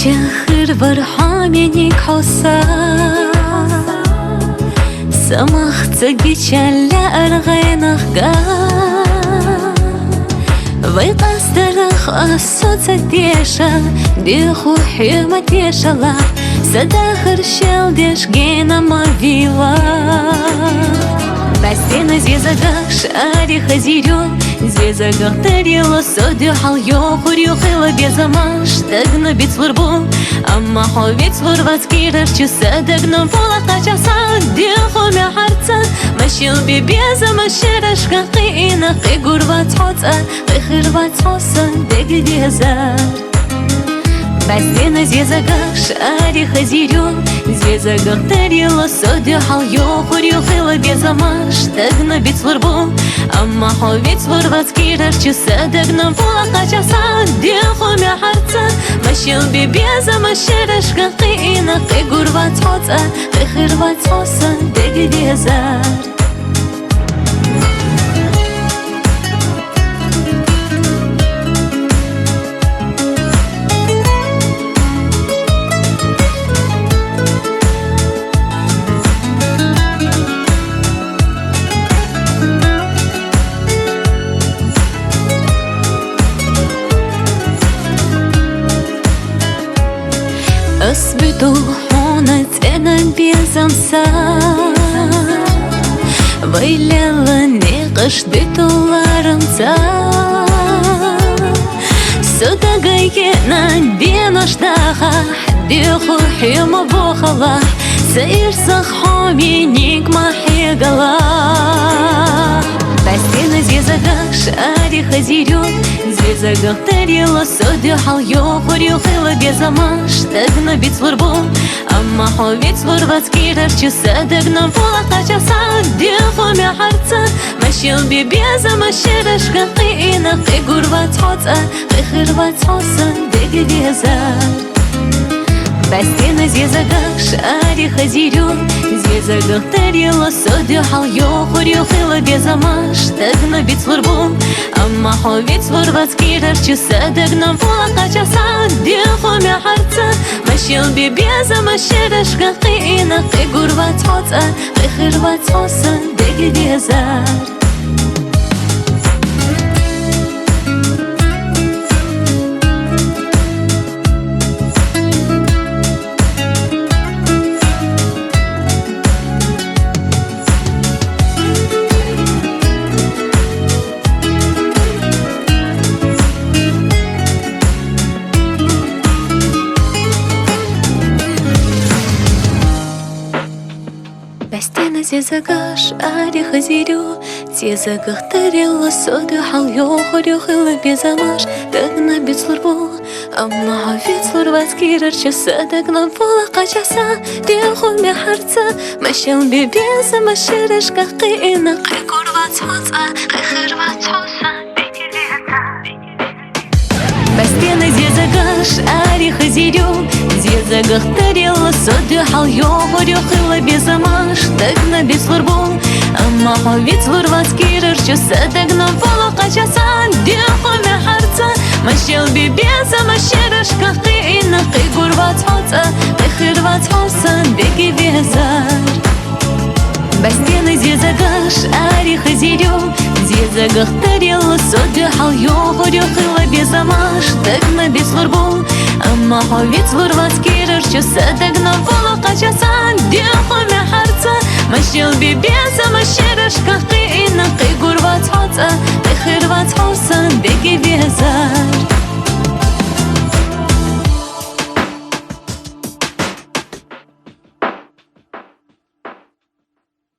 شخر برحامينك حصا سمخت جيشان لا أرغينخ ويقصدرخ الصوت ديشا ديخو حيمة ديشالا سداخر شل ديش جينا ما فيلا Бастена звездах шари хазирю Звездах тарила соди хал йохурю хила безамаш Тагна бит сварбу Амма ховит сварват кирар чуса Тагна пола хачаса Диху мя харца Машил би безама ширашка Қиина қи гурват хоца Қи хирват хоса Деги дезар Бастена звездах шари хазирю Звездах тарила соди хал йохурю хила безамаш Тагна бит сварбу Амма ховит сварват кирар чуса Тагна пола хачаса Диху мя харца Машил би безама ширашка Қиина қи гурват хоца Қи хирват хоса Деги дезар أثبتوا هنا أنا بيزمسا ويلا نقش دتولارمسا سودا جاينا بينا شداها ديخو حيما بوخلا سير صخومي نيك ما حيقلا Бастена звездах шари хазирю Звездах тарила соди хал йохурю хила безамаш Тагна бит сварбу Амма ховит сварват кирар чуса Тагна пола хачаса Диху мя харца Машил би безама ширашка Қиина қи гурват хоца Қи хирват хоса Деги дезар Бастена звездах шари хазирю Звездах тарила соди хал йохурю хила безамаш Тагна бит сварбу Амма ховит сварват кирар чуса Тагна пола хачаса Диху мя харца Машил би безама ширашка Қиина қи гурват хоца Қи хирват хоса Деги дезар Бастена звездах шари хазирю Звездах тарила соди хал йохурю хила безамаш Тагна бит сварбу Амма ховит сварват кирар чуса Тагна пола хачаса Диху мя харца Машил би безама ширашка Қиина қи гурват хоца Қи хирват хоса Деги дезар Бастена звездах шари хазирю Звездах тарила соди хал йохурю хила безамаш Тагна бит сварбу Амма ховит сварват кирар чуса Тагна пола хачаса Диху мя харца Машил би безама ширашка Қиина қи гурват хоца Қи хирват хоса Деги дезар Бастена звездах шари хазирю Звездах тарила соди хал йохурю хила безамаш Тагна бит сварбу Амма ховит сварват кирар чуса Тагна пола хачаса Диху мя харца Машил би безама ширашка Қиина қи гурват хоца Қи хирват хоса Деги дезар